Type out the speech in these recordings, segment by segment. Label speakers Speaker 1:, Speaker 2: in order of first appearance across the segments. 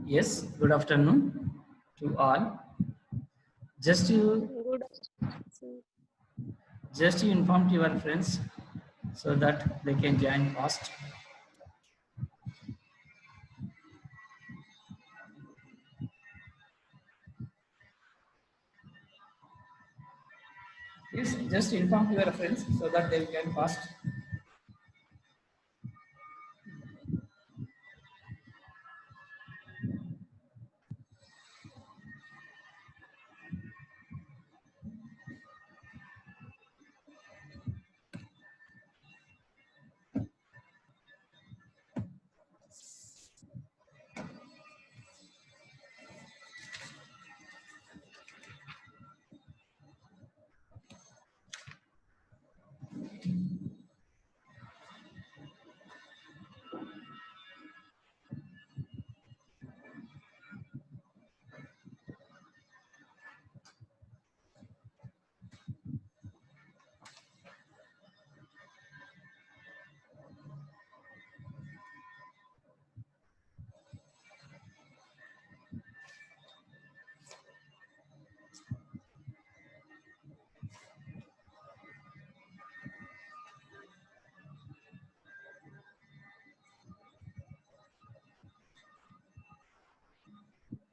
Speaker 1: Yes, good afternoon to all. Just you
Speaker 2: Good afternoon.
Speaker 1: inform to your friends so that they can join fast. Yes, just inform to your friends so that they can fast.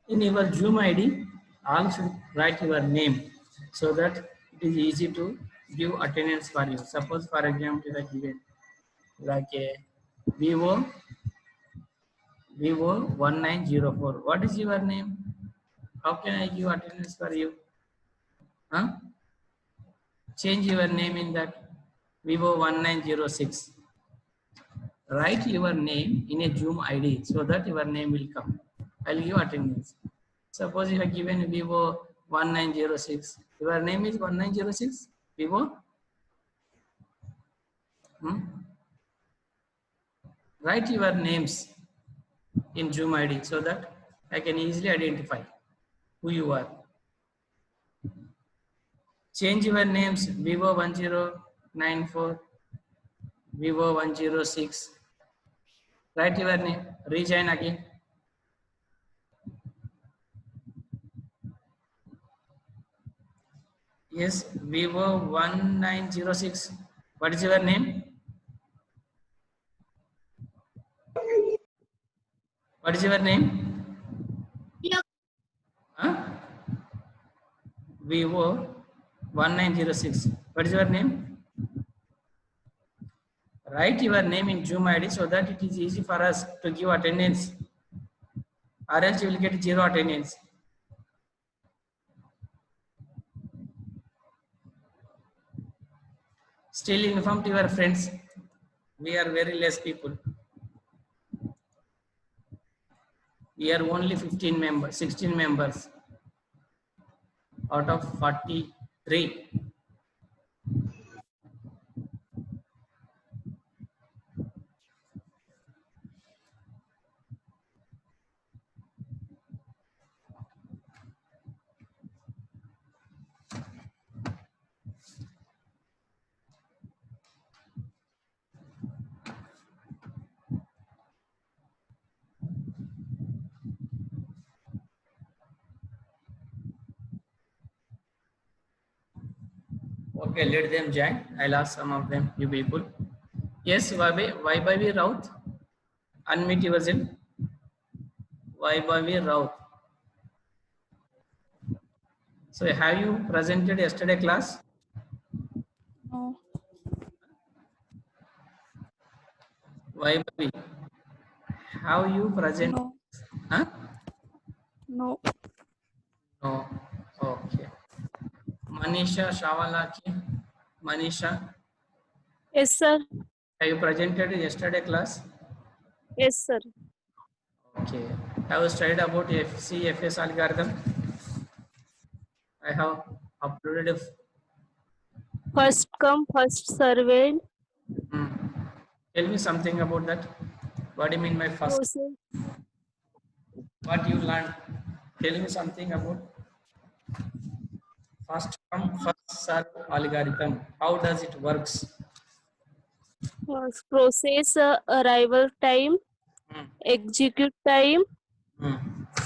Speaker 1: In your Zoom ID, all should write your name so that it is easy to give attendance for you. Suppose, for example, if I given like a Vivo 1904. What is your name? How can I give attendance for you? Huh? Change your name in that Vivo 1906. Write your name in a Zoom ID so that your name will come. I'll give attendance. Suppose you have given Vivo 1906. Your name is 1906? Vivo? Hmm? Write your names in Zoom ID so that I can easily identify who you are. Change your names Vivo 1094, Vivo 106. Write your name. Rejoin again. Yes, Vivo 1906. What is your name? What is your name? Huh? Vivo 1906. What is your name? Write your name in Zoom ID so that it is easy for us to give attendance. Or else you will get zero attendance. Still inform to your friends. We are very less people. We are only 15 members, 16 members out of 43. Okay, let them join. I'll ask some of them, you people. Yes, Vaibhavi Raut. Unmute yourself. Vaibhavi Raut. So have you presented yesterday class?
Speaker 2: No.
Speaker 1: Vaibhavi, have you presented?
Speaker 2: No.
Speaker 1: Huh?
Speaker 2: No.
Speaker 1: No. Okay. Manisha Shavalaki. Manisha,
Speaker 2: Yes, sir.
Speaker 1: have you presented yesterday class?
Speaker 2: Yes, sir.
Speaker 1: Okay. Have you studied about FCFS algorithm? I have uploaded a
Speaker 2: First come, first served
Speaker 1: Tell me something about that. What do you mean by first?
Speaker 2: process.
Speaker 1: What you learned? Tell me something about first come, first serve algorithm. How does it works?
Speaker 2: Process arrival time,
Speaker 1: Hmm.
Speaker 2: execute time,
Speaker 1: Hmm.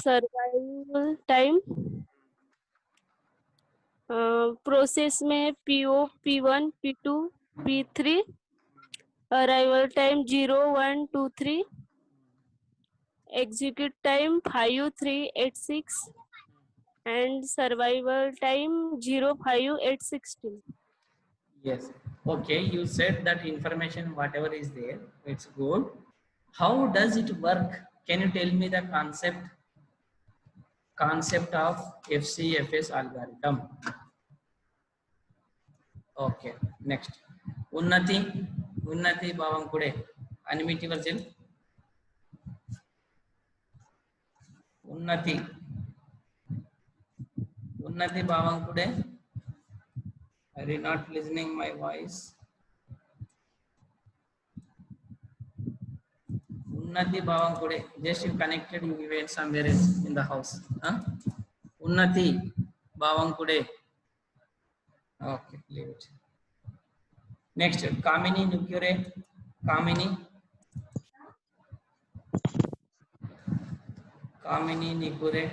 Speaker 2: Survival time, process में PO, P1, P2, P3, arrival time 0, 1, 2, 3, execute time 5, 3, 8, 6 and survival time 0, 5, 8, 16.
Speaker 1: Yes. Okay, you said that information, whatever is there, it's good. How does it work? Can you tell me the concept of FCFS algorithm? Okay, next. Unnati, Unnati Bavankude, unmute yourself. Unnati, Unnati Bavankude. Are you not listening my voice? Unnati Bavankude, just you connected, you went somewhere else in the house. Huh? Unnati Bavankude. Okay, leave it. Next, Kamini Nukure. Kamini. Kamini Nikure.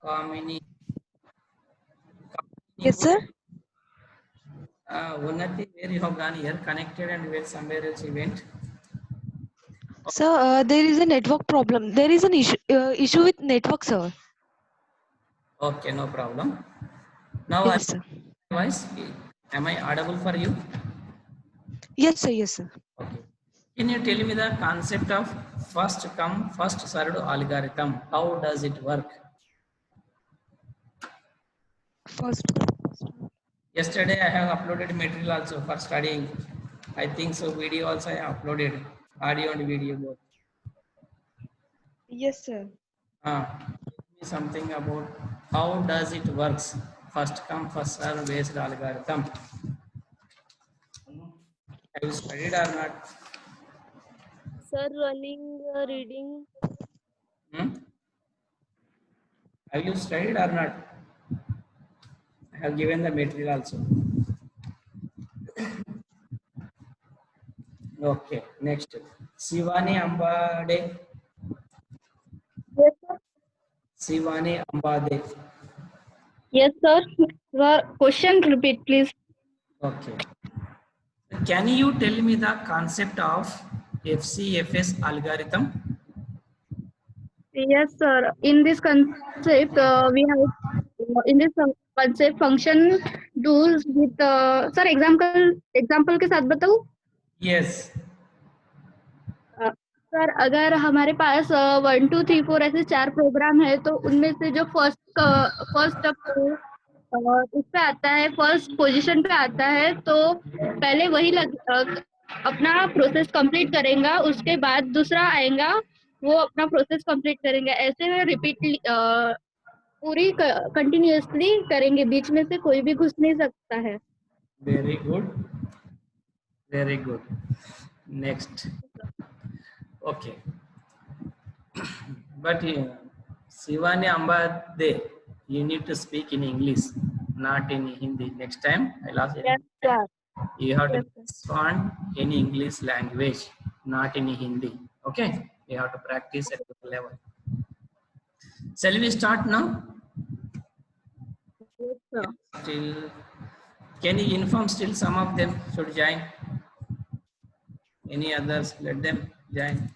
Speaker 1: Kamini.
Speaker 3: Yes, sir.
Speaker 1: Unnati, where you have gone here, connected and where somewhere else you went.
Speaker 3: Sir, there is a network problem. There is an issue with network, sir.
Speaker 1: Okay, no problem. Now,
Speaker 3: Yes, sir.
Speaker 1: voice, am I audible for you?
Speaker 3: Yes, sir. Yes, sir.
Speaker 1: Okay. Can you tell me the concept of first come, first served algorithm? How does it work?
Speaker 3: First.
Speaker 1: Yesterday, I have uploaded material also for studying. I think so. Video also I have uploaded, audio and video both.
Speaker 3: Yes, sir.
Speaker 1: Tell me something about how does it works? First come, first served based algorithm. Have you studied or not?
Speaker 2: Sir, running, reading.
Speaker 1: Hmm? Have you studied or not? I have given the material also. Okay, next. Shivani Ambade.
Speaker 2: Yes, sir.
Speaker 1: Shivani Ambade.
Speaker 2: Yes, sir. Question repeat, please.
Speaker 1: Okay. Can you tell me the concept of FCFS algorithm?
Speaker 2: Yes, sir. In this concept, we have in this concept function tools with sir example के साथ बताऊं?
Speaker 1: Yes.
Speaker 2: Sir अगर हमारे पास 1, 2, 3, 4 ऐसे 4 programme है तो उनमें से जो फर्स्ट उस पे आता है, फर्स्ट पोजीशन पे आता है तो पहले वही अपना प्रोसेस कंप्लीट करेगा, उसके बाद दूसरा आएगा वो अपना प्रोसेस कंप्लीट करेंगे, ऐसे में रिपीटली पूरी कंटिन्यूअसली करेंगे, बीच में से कोई भी घुस नहीं सकता है.
Speaker 1: Very good. Very good. Next. Okay. But Shivani Ambade, you need to speak in English, not in Hindi. Next time, I'll ask you.
Speaker 2: Yes, sir.
Speaker 1: You have to
Speaker 2: Yes, sir.
Speaker 1: respond in English language, not in Hindi. Okay? You have to practice at your level. Shall we start now?
Speaker 2: Yes, sir.
Speaker 1: Still, can you inform still some of them should join? Any others, let them join.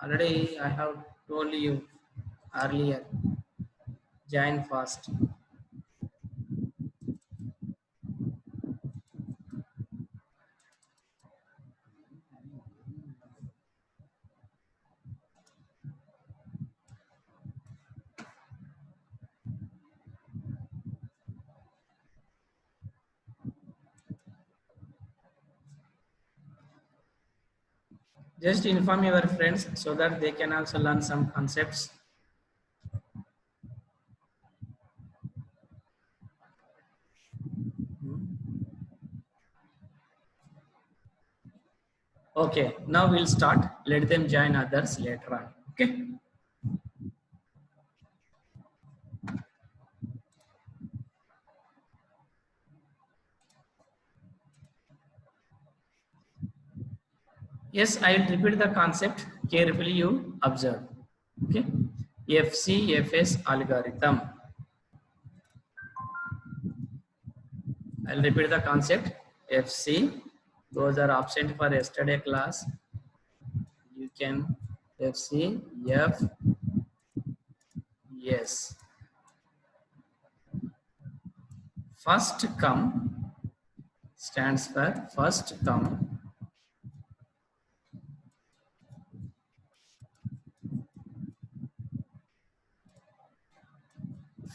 Speaker 1: Already I have told you earlier, join fast. Just inform your friends so that they can also learn some concepts. Okay, now we'll start. Let them join others later on. Okay. Yes, I will repeat the concept. Carefully you observe. Okay. FCFS algorithm. I'll repeat the concept. FC. Those are absent for yesterday class. You can FC F. Yes. First come stands for first come.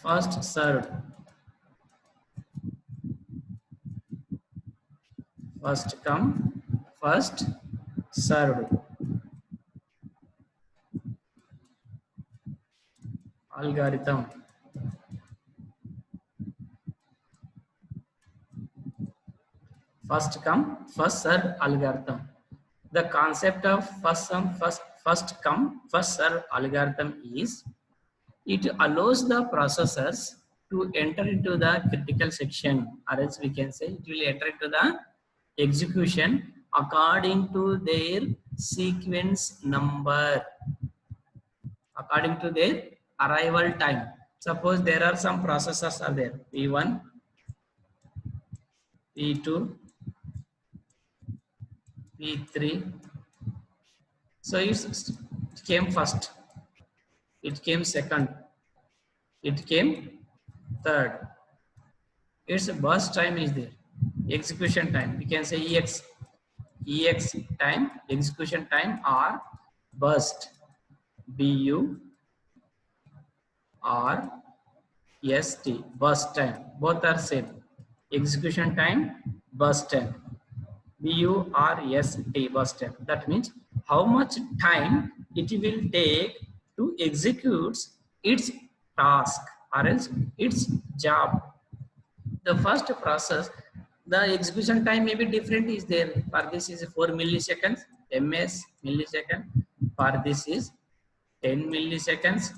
Speaker 1: First served. First come, first served. Algorithm. First come, first served algorithm. The concept of first come, first served algorithm is it allows the processors to enter into the critical section, or else we can say it will enter into the execution according to their sequence number, according to their arrival time. Suppose there are some processors are there, P1, P2, P3. So it came first, it came second, it came third. Its burst time is there, execution time. We can say EX time, execution time, or burst, BU or ST, burst time. Both are same. Execution time, burst time. BU or ST, burst time. That means how much time it will take to execute its task or else its job. The first process, the execution time may be different is there. For this is 4 milliseconds, ms millisecond. For this is 10 milliseconds.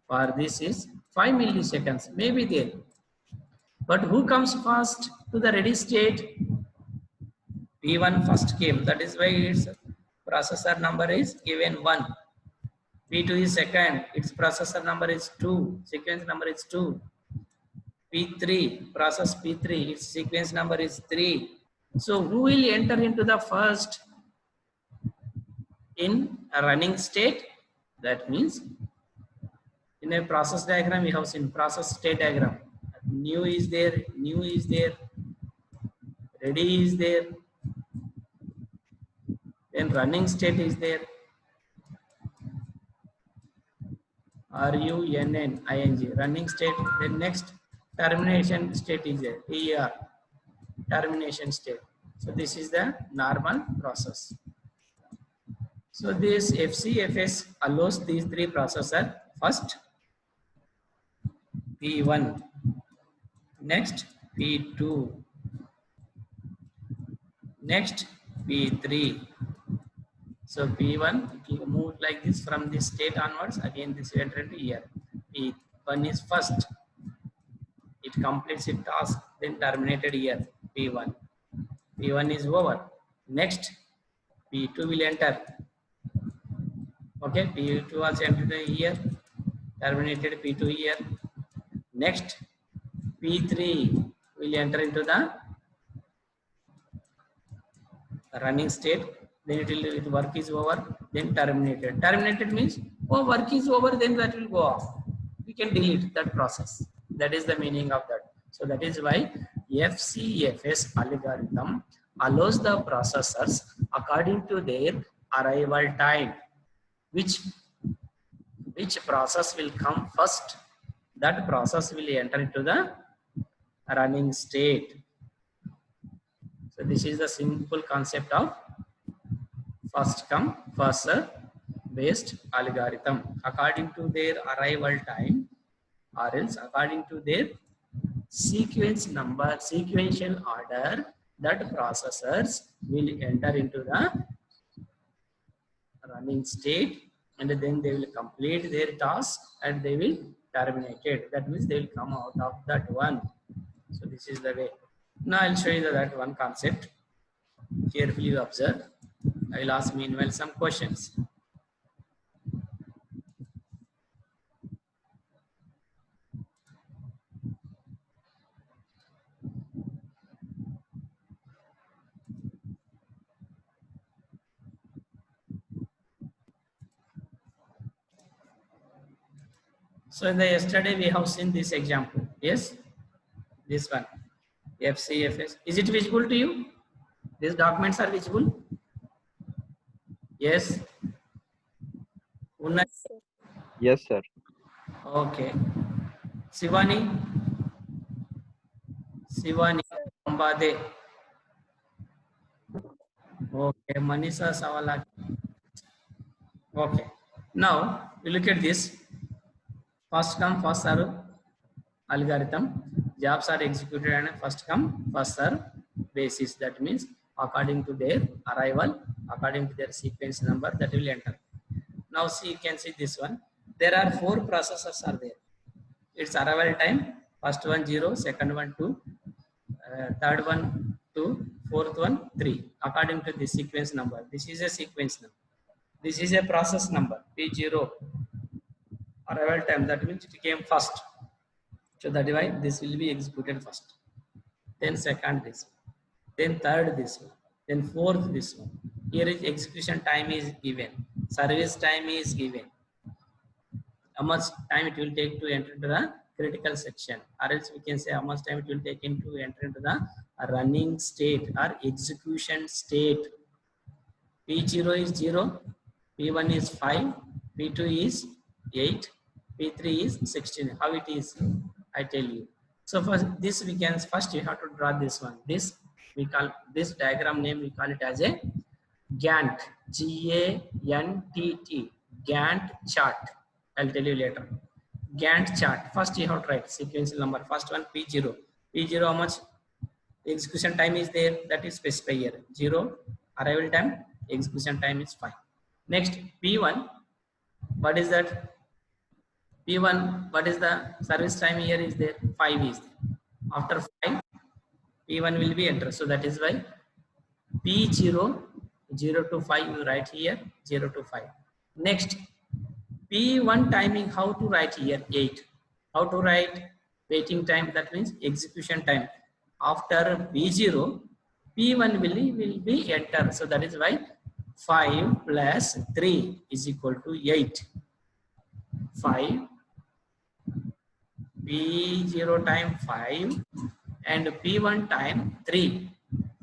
Speaker 1: For this is 5 milliseconds, maybe there. But who comes first to the ready state? P1 first came, that is why its processor number is given 1. P2 is second, its processor number is 2, sequence number is 2. P3, process P3, its sequence number is 3. So who will enter into the first in a running state? That means in a process diagram we have seen process state diagram. New is there, ready is there, then running state is there, RUNNING, running state. Then next termination state is there, TER, termination state. So this is the normal process. So this FCFS allows these three processors. First P1, next P2, next P3. So P1 it will move like this from this state onwards. Again this will enter into here. P1 is first, it completes its task, then terminated here. P1 is over. Next P2 will enter. Okay, P2 also entered here, terminated P2 here. Next P3 will enter into the running state, then its work is over, then terminated. Terminated means work is over, then that will go off. We can delete that process. That is the meaning of that. So that is why FCFS algorithm allows the processors according to their arrival time, which process will come first, that process will enter into the running state. So this is the simple concept of first come first serve based algorithm. According to their arrival time or else according to their sequence number, sequential order, that processors will enter into the running state, and then they will complete their task and they will terminate it. That means they will come out of that one. So this is the way. Now I'll show you that one concept. Carefully observe. I will ask meanwhile some questions. So in the yesterday we have seen this example. Yes, this one. FCFS. Is it visible to you? These documents are visible? Yes. Unna-
Speaker 4: Yes, sir.
Speaker 1: Okay. Shivani. Shivani. Ambade. Okay. Manisha Savala. Okay. Now we look at this. First come, first serve algorithm. Jobs are executed on a first come, first serve basis. That means according to their arrival, according to their sequence number, that will enter. Now see, you can see this one. There are 4 processors are there. Its arrival time, first one 0, second one 2, third one 2, fourth one 3, according to the sequence number. This is a sequence number. This is a process number, P0 arrival time. That means it came first. So that is why this will be executed first. Then second this one. Then third this one. Then fourth this one. Here is execution time is given. Service time is given. How much time it will take to enter into the critical section, or else we can say how much time it will take to enter into the running state or execution state. P0 is 0, P1 is 5, P2 is 8, P3 is 16. How it is, I tell you. So for this we can first you have to draw this one. This we call this diagram name, we call it as a Gantt, G-A-N-T-T, Gantt chart. I'll tell you later. Gantt chart. First you have to write sequential number. First one P0. P0 how much execution time is there? That is specified here. 0 arrival time, execution time is 5. Next P1. What is that? P1. What is the service time here is there? 5 is there. After 5, P1 will be entered. So that is why P0 0 to 5 you write here 0 to 5. Next P1 timing, how to write here? 8. How to write waiting time? That means execution time. After P0, P1 will be entered. So that is why 5 plus 3 is equal to 8. 5, P0 time 5 and P1 time 3.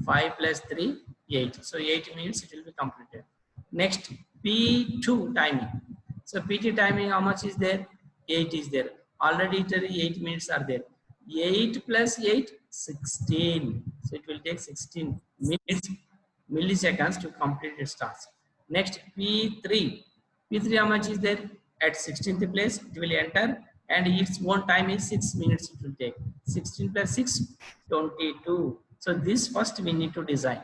Speaker 1: 5 plus 3, 8. So 8 minutes it will be completed. Next P2 timing. So PT timing, how much is there? 8 is there. Already 8 minutes are there. 8 plus 8, 16. So it will take 16 minutes, milliseconds to complete its task. Next P3. P3 how much is there? At 16th place it will enter and its own time is 6 minutes it will take. 16 plus 6, 22. So this first we need to design.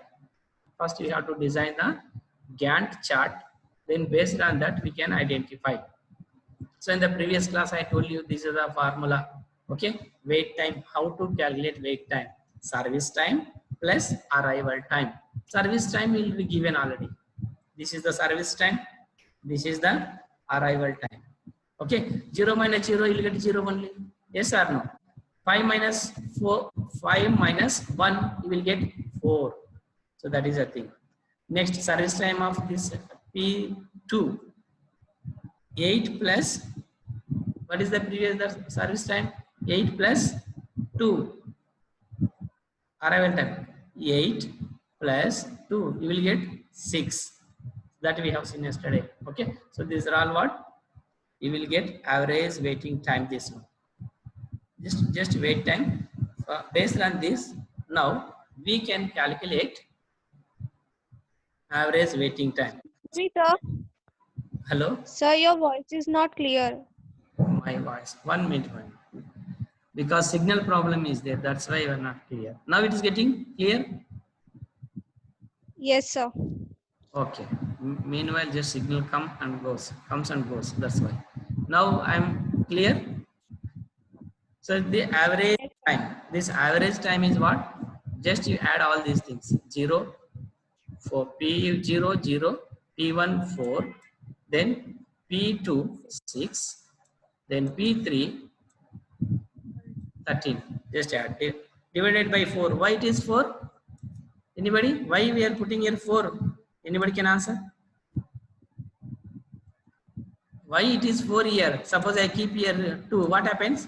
Speaker 1: First we have to design the Gantt chart. Then based on that we can identify. So in the previous class I told you this is the formula. Okay, wait time. How to calculate wait time? Service time plus arrival time. Service time will be given already. This is the service time. This is the arrival time. Okay, 0 minus 0 you will get 0 only. Yes or no? 5 minus 4, 5 minus 1 you will get 4. So that is a thing. Next service time of this P2. 8 plus, what is the previous service time? 8 plus 2. Arrival time. 8 plus 2. You will get 6. That we have seen yesterday. Okay. So these are all what? You will get average waiting time this one. Just wait time. Based on this, now we can calculate average waiting time.
Speaker 2: Sir,
Speaker 1: Hello?
Speaker 2: sir, your voice is not clear.
Speaker 1: My voice. 1 minute. Because signal problem is there. That's why you are not clear. Now it is getting clear?
Speaker 2: Yes, sir.
Speaker 1: Okay. Meanwhile, just signal comes and goes. That's why. Now I'm clear. So the average time. This average time is what? Just you add all these things. 0, 4, P0 0, P1 4, then P2 6, then P3 13. Just add. Divided by 4. Why it is 4? Anybody? Why we are putting here 4? Anybody can answer? Why it is 4 here? Suppose I keep here 2. What happens?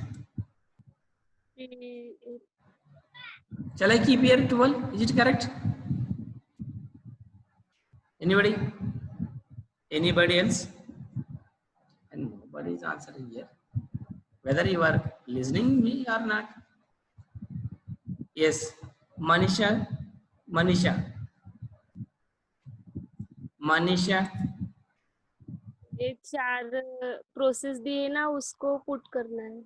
Speaker 1: Shall I keep here 12? Is it correct? Anybody? Anybody else? And nobody is answering here. Whether you are listening me or not. Yes. Manisha.
Speaker 4: ये 4 process दिए ना उसको put करना है.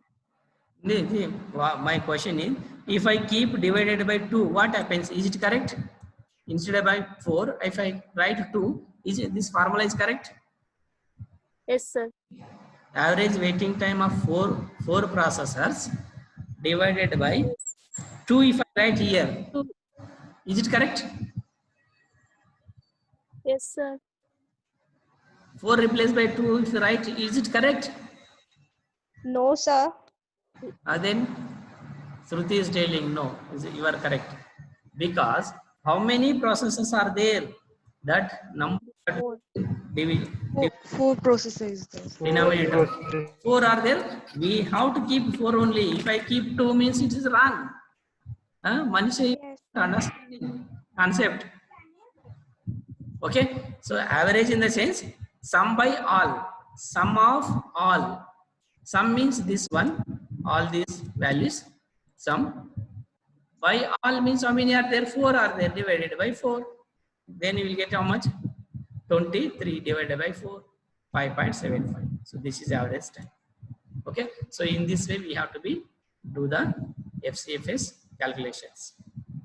Speaker 1: My question is, if I keep divided by 2, what happens? Is it correct? Instead of by 4, if I write 2, is this formula is correct?
Speaker 4: Yes sir.
Speaker 1: Average waiting time of 4 processors divided by 2 if I write here. Is it correct?
Speaker 4: Yes sir.
Speaker 1: 4 replaced by 2 if you write, is it correct?
Speaker 4: No sir.
Speaker 1: Then Shruti is telling no, you are correct. Because how many processes are there? That number
Speaker 3: Four processes there.
Speaker 1: Denominator. 4 are there. We have to keep 4 only. If I keep 2 means it is wrong. Manisha, understanding concept. Okay. So average in the sense sum by all. Sum of all. Sum means this one. All these values. Sum. By all means how many are there? 4 are there divided by 4. Then you will get how much? 23 divided by 4. 5.75. So this is average time. Okay. So in this way we have to do the FCFS calculations.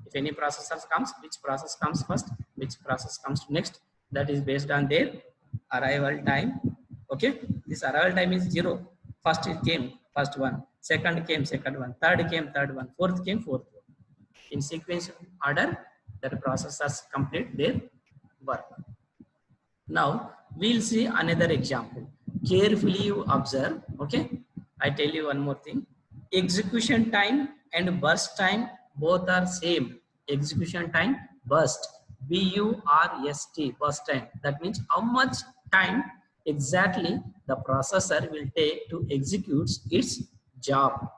Speaker 1: If any processor comes, which process comes first, which process comes next, that is based on their arrival time. Okay. This arrival time is 0. First it came, first one. Second came, second one. Third came, third one. Fourth came, fourth one. In sequential order, that processors complete their work. Now we'll see another example. Carefully you observe. Okay. I tell you one more thing. Execution time and burst time both are same. Execution time, burst, B-U-R-S-T, burst time. That means how much time exactly the processor will take to execute its job.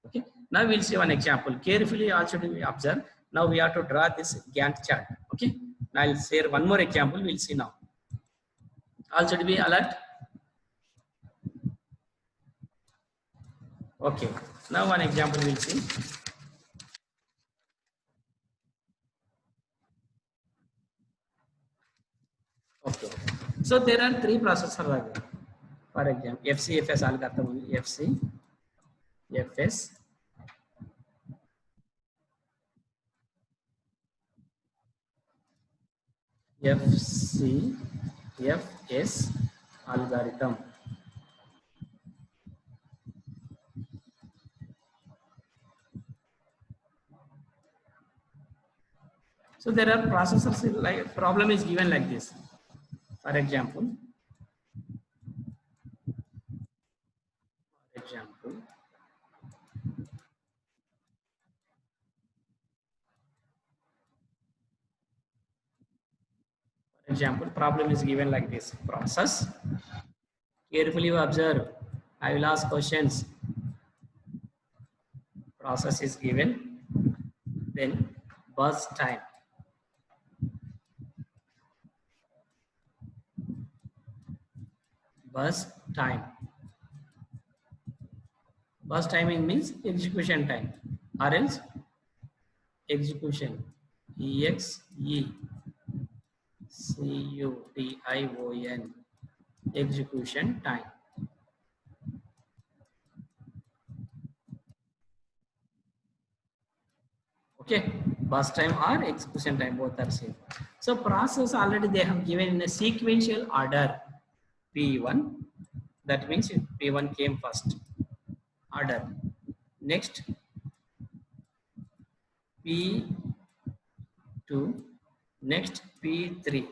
Speaker 1: Okay. Now we'll see one example. Carefully also we observe. Now we have to draw this Gantt chart. Okay. Now I'll share one more example. We'll see now. Also to be alert. Okay. Now one example we'll see. Okay. So there are 3 processors. For example, FCFS algorithm. FCFS. FCFS algorithm. So there are processors like problem is given like this. For example, problem is given like this. Process. Carefully observe. I will ask questions. Process is given. Then burst time. Burst time. Burst timing means execution time, or else execution. EXECUTION. Execution time. Okay, burst time or execution time both are same. So process already they have given in a sequential order. P1, that means P1 came first. Order. Next P2, Next P3.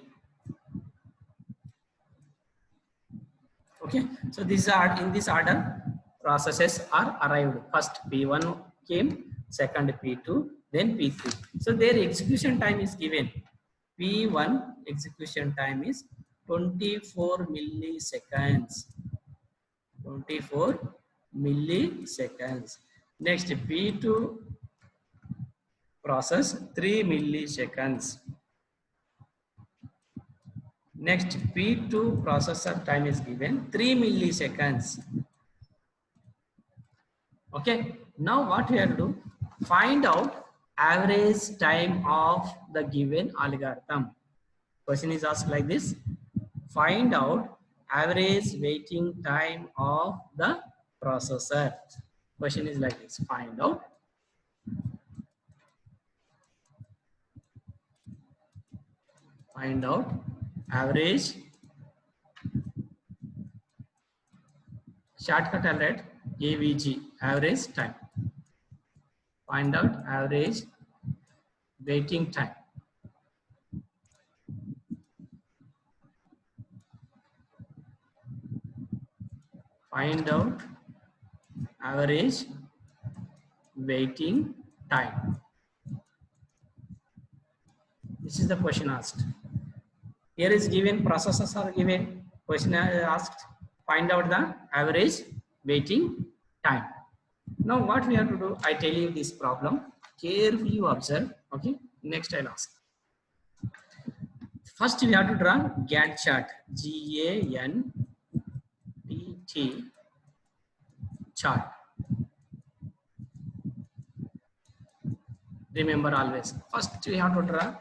Speaker 1: Okay, so these are in this order processes are arrived. First P1 came, second P2, then P3. So their execution time is given. P1 execution time is 24 milliseconds. 24 milliseconds. Next P2 process 3 milliseconds. Next P2 processor time is given 3 milliseconds. Okay, now what we have to do, find out average time of the given algorithm. Question is asked like this: find out average waiting time of the processor. Question is like this: find out average, shortcut I'll write AVG, average time. Find out average waiting time. Find out average waiting time. This is the question asked. Here is given, processes are given. Question asked, find out the average waiting time. Now what we have to do, I tell you this problem, carefully observe. Okay, next I'll ask. First we have to draw Gantt chart, Gantt chart. Remember always, first we have to draw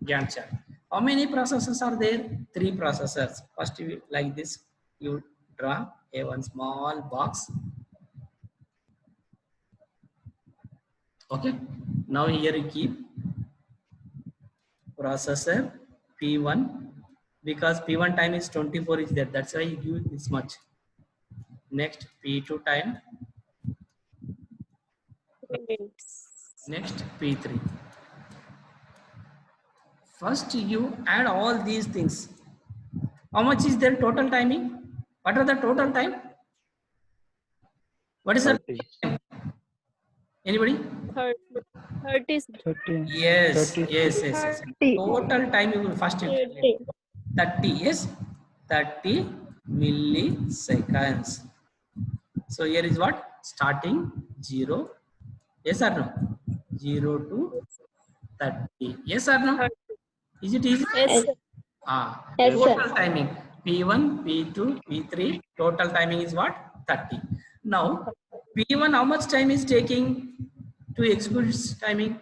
Speaker 1: Gantt chart. How many processors are there? 3 processors. First you, like this, you draw a one small box. Okay, now here you keep processor P1, because P1 time is 24 is there, that's why you give this much. Next P2 time,
Speaker 4: 3 minutes.
Speaker 1: next P3. First you add all these things. How much is their total timing? What are the total time? What is
Speaker 5: 30.
Speaker 1: the time? Anybody?
Speaker 4: 30.
Speaker 5: 30.
Speaker 1: Yes,
Speaker 5: 30.
Speaker 1: yes. Total time you will first
Speaker 4: 30.
Speaker 1: 30, yes, 30 milliseconds. So here is what? Starting 0, yes or no? 0 to 30, yes or no?
Speaker 4: 30.
Speaker 1: Is it easy?
Speaker 4: Yes, sir. Yes,
Speaker 1: Total
Speaker 4: sir.
Speaker 1: timing P1, P2, P3, total timing is what? 30. Now P1 how much time is taking to execute its timing?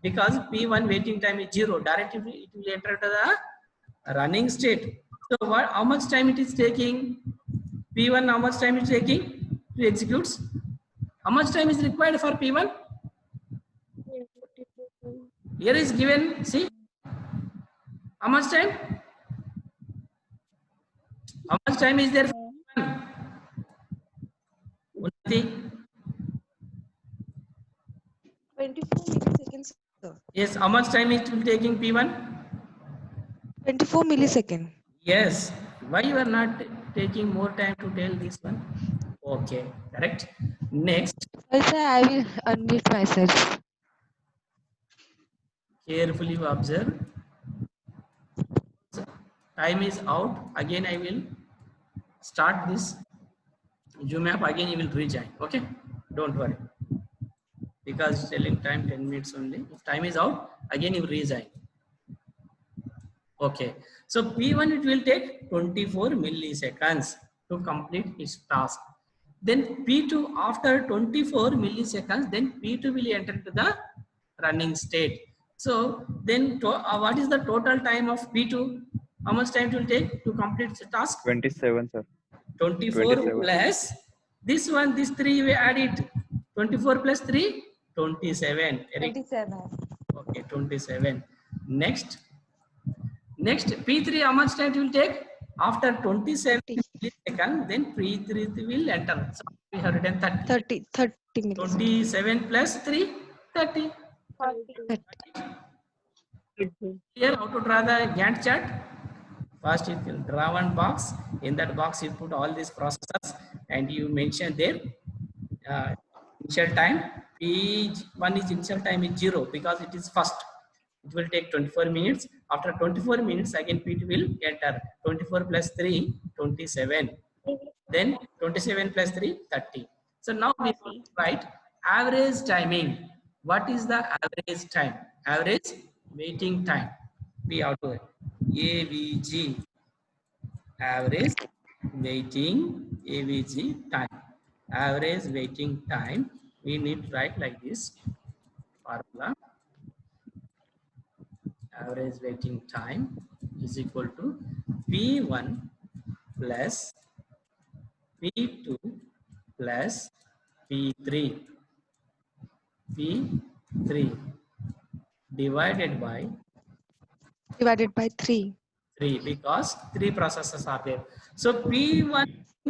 Speaker 1: Because P1 waiting time is 0, directly it will enter to the running state. So what, how much time it is taking? P1 how much time is taking to execute? How much time is required for P1? Here is given, see, how much time? How much time is there for P1? Unnati?
Speaker 3: 24 milliseconds, sir.
Speaker 1: Yes, how much time it will taking P1?
Speaker 3: 24 milliseconds.
Speaker 1: Yes. Why you are not taking more time to tell this one? Okay, correct. Next,
Speaker 3: Sir, I will unmute myself.
Speaker 1: carefully observe. Time is out. Again, I will start this Zoom app. Again, you will rejoin. Okay, don't worry. Because telling time 10 minutes only. If time is out, again you rejoin. Okay, so P1 it will take 24 milliseconds to complete its task. Then P2 after 24 milliseconds, then P2 will enter to the running state. So then what is the total time of P2? How much time it will take to complete the task?
Speaker 5: 27, sir.
Speaker 1: 24
Speaker 5: 27.
Speaker 1: plus this one, this 3 we add it. 24 plus 3, 27.
Speaker 3: 27.
Speaker 1: Okay, 27. Next P3 how much time it will take? After 27 milliseconds, then P3 will enter. So we have written 30.
Speaker 3: 30 milliseconds.
Speaker 1: 27 plus 3, 30.
Speaker 3: 30.
Speaker 1: Here, how to draw the Gantt chart? First, you can draw one box. In that box, you put all these processors and you mention their initial time. P1 is initial time is 0 because it is first. It will take 24 minutes. After 24 minutes, again P2 will enter. 24 plus 3, 27. Then 27 plus 3, 30. So now we write average timing. What is the average time? Average waiting time. We have to AVG, average waiting AVG time. Average waiting time. We need to write like this formula. Average waiting time is equal to P1 plus P2 plus P3. P3 divided by
Speaker 3: 3.
Speaker 1: 3 because 3 processes are there. So P1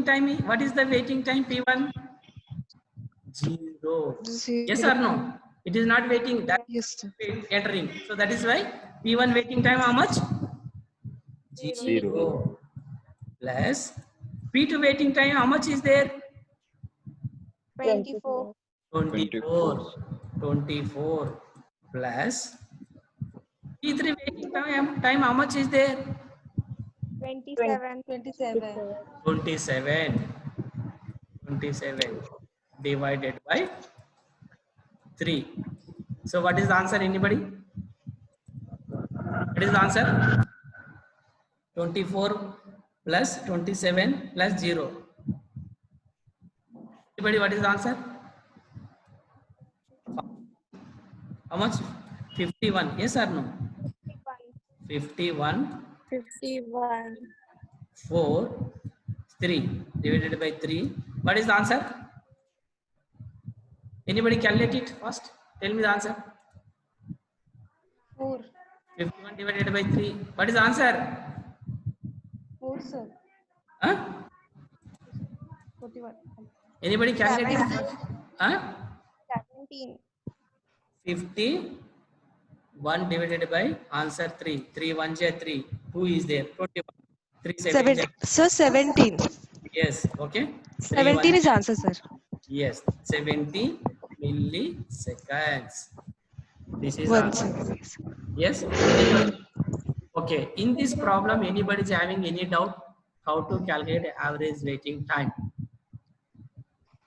Speaker 1: time, what is the waiting time P1? 0. Yes or no? It is not waiting. That
Speaker 3: Yes, sir.
Speaker 1: entering. So that is why P1 waiting time how much? 0 plus P2 waiting time how much is there?
Speaker 4: 24.
Speaker 1: 24 plus P3 waiting time how much is there?
Speaker 4: 27.
Speaker 1: 27 divided by 3. So what is the answer, anybody? What is the answer? 24 plus 27 plus 0. Anybody, what is the answer? How much? 51. Yes or no? 51.
Speaker 4: 51.
Speaker 1: 4, 3 divided by 3. What is the answer? Anybody calculate it first? Tell me the answer.
Speaker 3: 4.
Speaker 1: 51 divided by 3. What is the answer?
Speaker 3: 4, sir.
Speaker 1: Huh?
Speaker 3: 41.
Speaker 1: Anybody calculate it first? Huh?
Speaker 4: 17.
Speaker 1: 51 divided by answer 3. 3 1 j 3. 2 is there. 21. 3 7
Speaker 3: 17. Sir, 17.
Speaker 1: Yes. Okay.
Speaker 3: 17 is answer, sir.
Speaker 1: Yes. 70 milliseconds. This is
Speaker 3: 1
Speaker 1: answer.
Speaker 3: second.
Speaker 1: Yes. Okay. In this problem, anybody is having any doubt how to calculate average waiting time?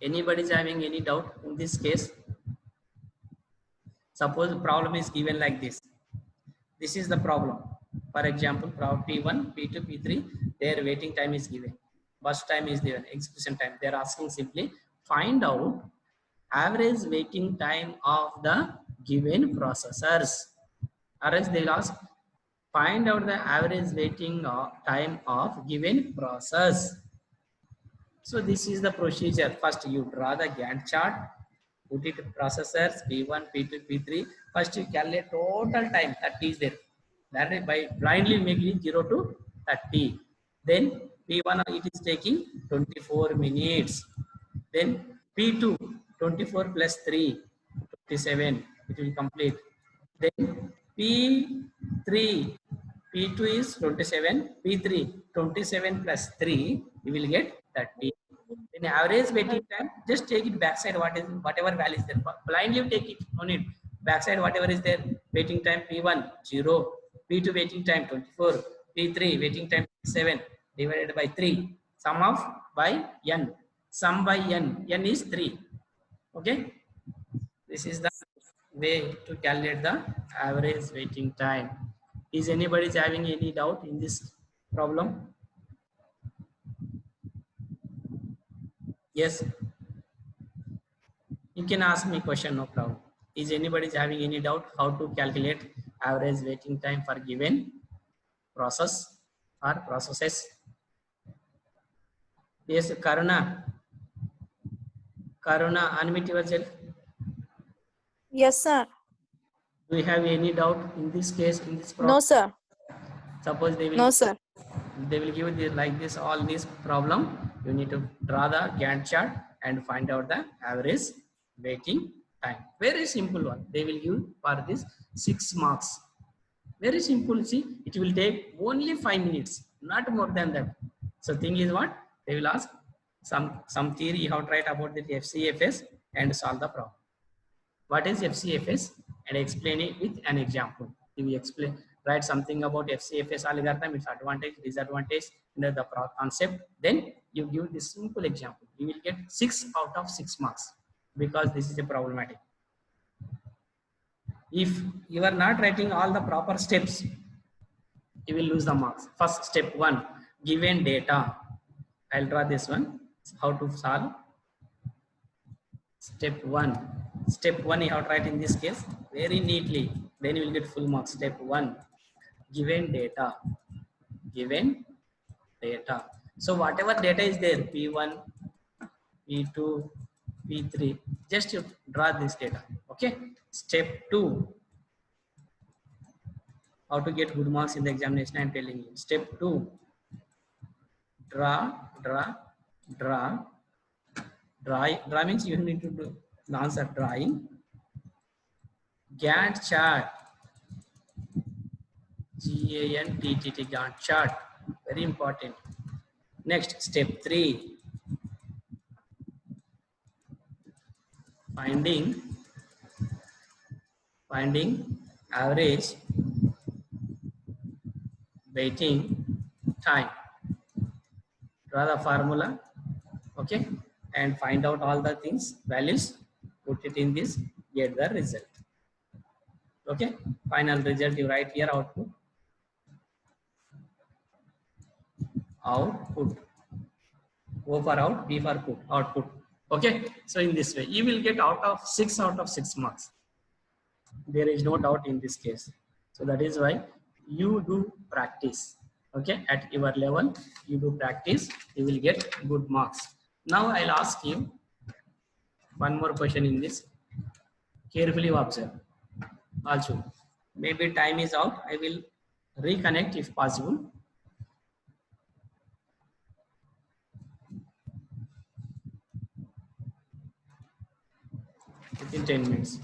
Speaker 1: Anybody is having any doubt in this case? Suppose the problem is given like this. This is the problem. For example, problem P1, P2, P3, their waiting time is given. Burst time is given, execution time. They are asking simply find out average waiting time of the given processors. Or else they will ask find out the average waiting time of given process. So this is the procedure. First you draw the Gantt chart, put it processors P1, P2, P3. First you calculate total time, 30 is there. That is by blindly making 0 to 30. Then P1 it is taking 24 minutes. Then P2 24 plus 3, 27. It will complete. Then P3, P2 is 27, P3 27 plus 3, you will get 30. In average waiting time, just take it backside whatever value is there. Blindly take it, no need. Backside whatever is there, waiting time P1 0, P2 waiting time 24, P3 waiting time 7 divided by 3. Sum of by n. Sum by n. N is 3. Okay. This is the way to calculate the average waiting time. Is anybody having any doubt in this problem? Yes. You can ask me question, no problem. Is anybody having any doubt how to calculate average waiting time for given process or processes? Yes, Karuna. Karuna, unmute yourself.
Speaker 4: Yes, sir.
Speaker 1: Do you have any doubt in this case, in this problem?
Speaker 4: No, sir.
Speaker 1: Suppose they will,
Speaker 4: No, sir.
Speaker 1: they will give you like this, all this problem. You need to draw the Gantt chart and find out the average waiting time. Very simple one. They will give for this 6 marks. Very simple. See, it will take only 5 minutes, not more than that. So thing is what? They will ask some theory you have to write about the FCFS and solve the problem. What is FCFS? And explain it with an example. If you explain, write something about FCFS algorithm, its advantage, disadvantage, the concept, then you give this simple example. You will get 6 out of 6 marks because this is a problematic. If you are not writing all the proper steps, you will lose the marks. First, step 1, given data. I'll draw this one. How to solve? Step 1. Step 1 you have to write in this case very neatly. Then you will get full marks. Step 1, given data. Given data. So whatever data is there, P1, P2, P3, just you draw this data. Okay. Step 2, how to get good marks in the examination. I am telling you. Step 2, draw means you need to do the answer drawing. Gantt chart. Gantt Gantt chart. Very important. Next, step 3. Finding average waiting time. Draw the formula. Okay. And find out all the things, values, put it in this, get the result. Okay. Final result you write here, output. Output. O for out, P for put, output. Okay. So in this way, you will get 6 out of 6 marks. There is no doubt in this case. So that is why you do practice. Okay. At your level, you do practice, you will get good marks. Now I'll ask you one more question in this. Carefully observe. Also, maybe time is out. I will reconnect if possible. Within 10 minutes.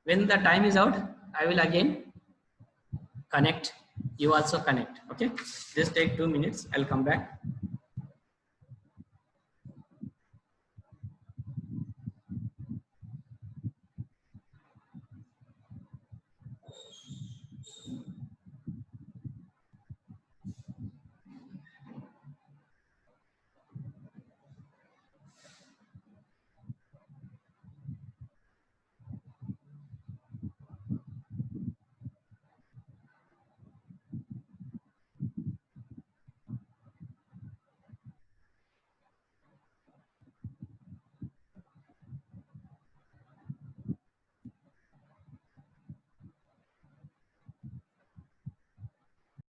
Speaker 1: When the time is out, I will again connect. You also connect. Okay. Just take 2 minutes. I'll come back.